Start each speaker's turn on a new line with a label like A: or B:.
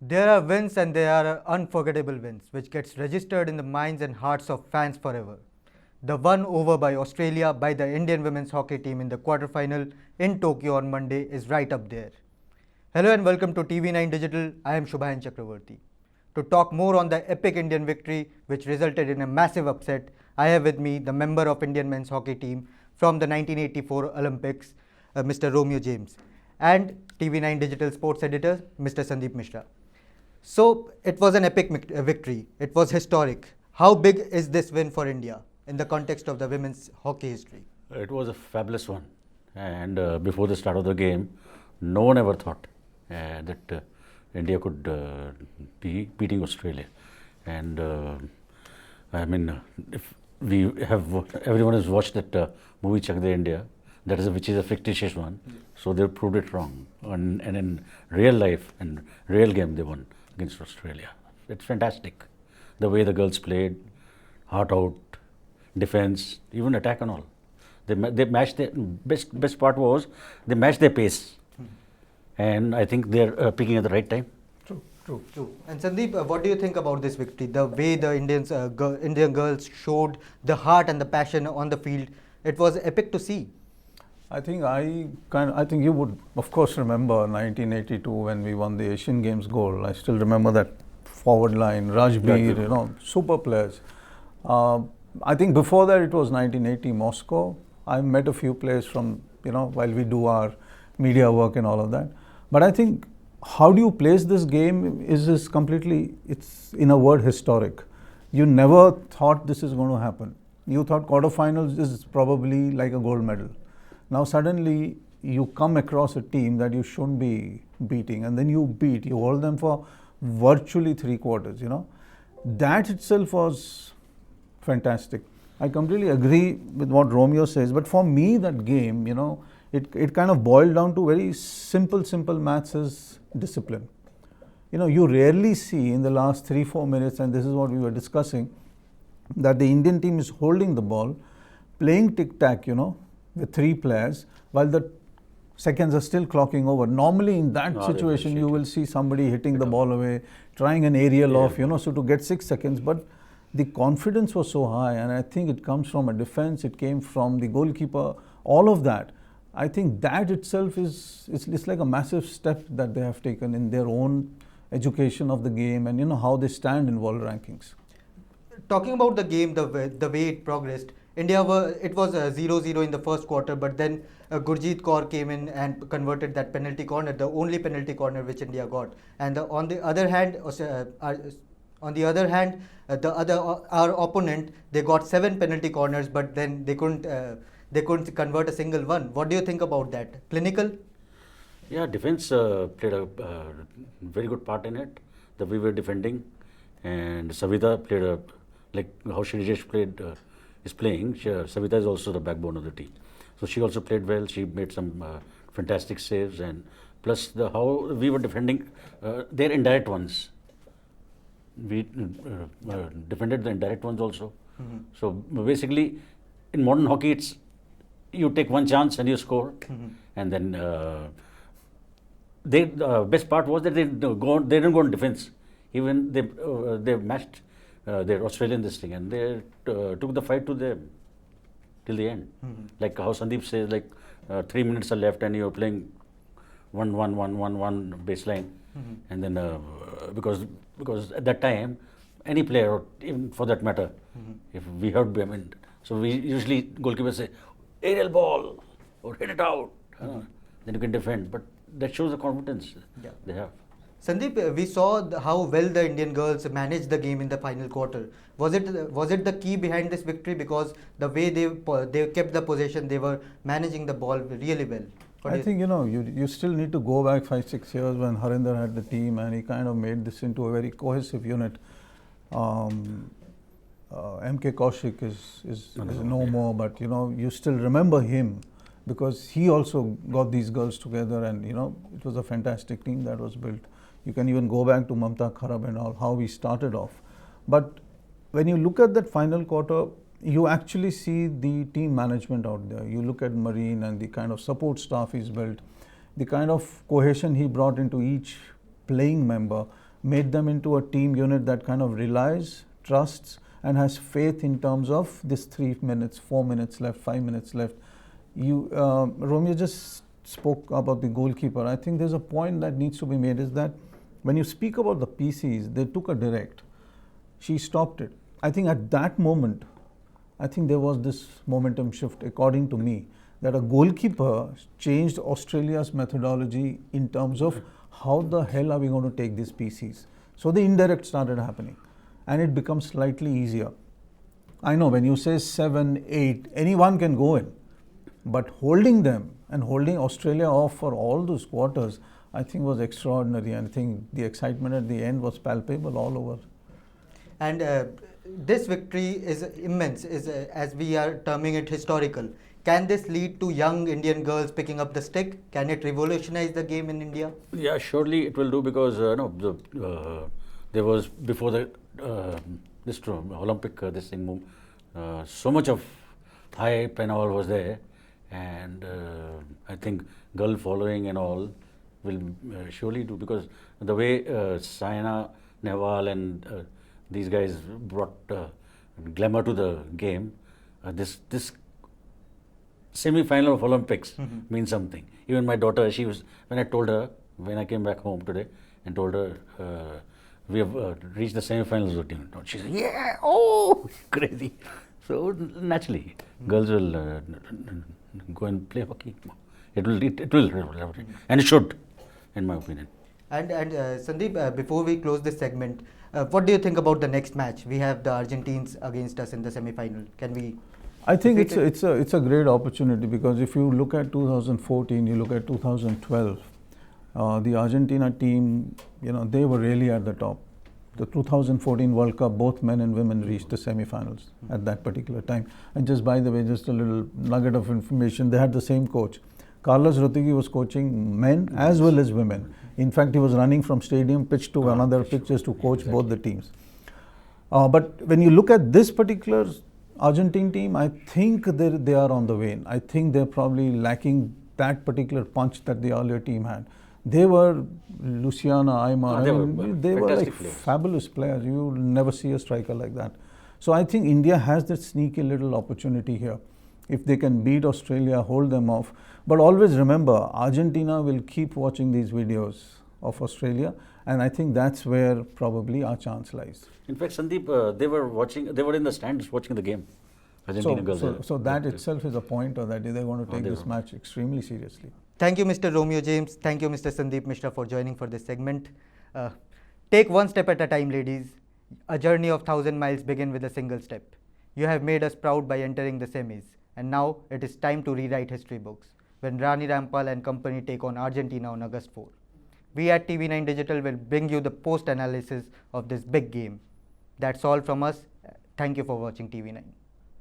A: There are wins and there are unforgettable wins, which gets registered in the minds and hearts of fans forever. The one over by Australia by the Indian women's hockey team in the quarterfinal in Tokyo on Monday is right up there. Hello and welcome to TV9 Digital. I am Shubhayan Chakravarti. To talk more on the epic Indian victory, which resulted in a massive upset, I have with me the member of Indian men's hockey team from the 1984 Olympics, Mr. Romeo James, and TV9 Digital sports editor, Mr. Sandeep Misra. So it was an epic victory. It was historic. How big is this win for India in the context of the women's hockey history?
B: It was a fabulous one, and before the start of the game, no one ever thought that India could be beating Australia. And if we have, everyone has watched that movie Chak De India, which is a fictitious one, so they proved it wrong. And in real life and real game, they won against Australia. It's fantastic, the way the girls played, heart out, defense, even attack and all. They matched their best part was they matched their pace, and I think they're peaking at the right time.
A: True. And Sandeep, what do you think about this victory? The way the Indian girls showed the heart and the passion on the field, it was epic to see.
C: I think you would, of course, remember 1982 when we won the Asian Games gold. I still remember that forward line, Rajbir, super players. I think before that it was 1980 Moscow. I met a few players from, while we do our media work and all of that. But I think how do you place this game is completely, it's in a word, historic. You never thought this is going to happen. You thought quarterfinals is probably like a gold medal. Now suddenly you come across a team that you shouldn't be beating, and then you hold them for virtually 3 quarters, That itself was fantastic. I completely agree with what Romeo says, but for me that game, it kind of boiled down to very simple maths as discipline. You rarely see in the last 3-4 minutes, and this is what we were discussing, that the Indian team is holding the ball, playing tic-tac, with 3 players, while the seconds are still clocking over. Normally in that situation, you will see somebody hitting the ball away, trying an aerial off, so to get 6 seconds. But the confidence was so high, and I think it comes from a defense, it came from the goalkeeper, all of that. I think that itself it's like a massive step that they have taken in their own education of the game and how they stand in world rankings.
A: Talking about the game, the way it progressed, it was 0-0 in the first quarter, but then Gurjeet Kaur came in and converted that penalty corner, the only penalty corner which India got. And on the other hand, our opponent, they got 7 penalty corners, but then they couldn't convert a single one. What do you think about that? Clinical?
B: Yeah, defense played a very good part in it. The way we were defending, and Savita played like how Shrijesh is playing. Savita is also the backbone of the team, so she also played well. She made some fantastic saves, and plus how we were defending their indirect ones. We defended the indirect ones also. Mm-hmm. So basically, in modern hockey, it's you take one chance and you score, and then the best part was that they didn't go on defense. Even they matched their Australian this thing, and they took the fight to them till the end. Like how Sandeep says, 3 minutes are left and you're playing 1-1 baseline, and then because at that time any player, or even for that matter, if we heard, so we usually goalkeepers say aerial ball or hit it out, then you can defend. But that shows the confidence they have.
A: Sandeep, we saw how well the Indian girls managed the game in the final quarter. Was it the key behind this victory? Because the way they kept the possession, they were managing the ball really well.
C: I think you still need to go back 5-6 years when Harinder had the team, and he kind of made this into a very cohesive unit. MK Kaushik is no more, but you still remember him because he also got these girls together, and it was a fantastic team that was built. You can even go back to Mamta Kharab and all, how we started off. But when you look at that final quarter, you actually see the team management out there. You look at Marine and the kind of support staff he's built, the kind of cohesion he brought into each playing member. made them into a team unit that kind of relies, trusts, and has faith in terms of this 3 minutes, 4 minutes left, 5 minutes left. Romeo just spoke about the goalkeeper. I think there's a point that needs to be made, is that when you speak about the PCs, they took a direct. She stopped it. I think at that moment, I think there was this momentum shift, according to me, that a goalkeeper changed Australia's methodology in terms of how the hell are we going to take these PCs. So the indirect started happening, and it becomes slightly easier. I know when you say 7, 8, anyone can go in, but holding them and holding Australia off for all those quarters, I think was extraordinary. And I think the excitement at the end was palpable all over.
A: And this victory is immense, as we are terming it, historical. Can this lead to young Indian girls picking up the stick? Can it revolutionize the game in India?
B: Yeah, surely it will do, because there was before the this Olympic this thing, so much of hype and all was there, and I think girl following and all will surely do, because the way Saina Nehwal and these guys brought glamour to the game. This semi-final of Olympics means something. Even my daughter, when I told her, when I came back home today and told her we have reached the semi-finals of the team, she said, yeah, oh, crazy. So naturally, girls will go and play hockey. It will, and it should, in my opinion.
A: And Sandeep, before we close this segment, what do you think about the next match? We have the Argentines against us in the semi-final. Can we?
C: I think it's a great opportunity, because if you look at 2014, you look at 2012, the Argentina team, they were really at the top. The 2014 World Cup, both men and women reached the semi-finals at that particular time. And just by the way, just a little nugget of information, they had the same coach. Carlos Rotigui was coaching men as well as women. In fact, he was running from stadium pitch to another pitch just to coach both the teams. But when you look at this particular Argentine team, I think they are on the wane. I think they're probably lacking that particular punch that the earlier team had. They were Luciana, Aymar, they were like players. Fabulous players. You will never see a striker like that. So I think India has that sneaky little opportunity here. If they can beat Australia, hold them off. But always remember, Argentina will keep watching these videos of Australia, and I think that's where probably our chance lies.
B: In fact, Sandeep, they were in the stands watching the game. Argentina girls.
C: So that itself is a pointer that they're going to take this match extremely seriously.
A: Thank you, Mr. Romeo James. Thank you, Mr. Sandeep Misra, for joining for this segment. Take one step at a time, ladies. A journey of 1,000 miles begins with a single step. You have made us proud by entering the semis, and now it is time to rewrite history books when Rani Rampal and company take on Argentina on August 4. We at TV9 Digital will bring you the post-analysis of this big game. That's all from us. Thank you for watching TV9.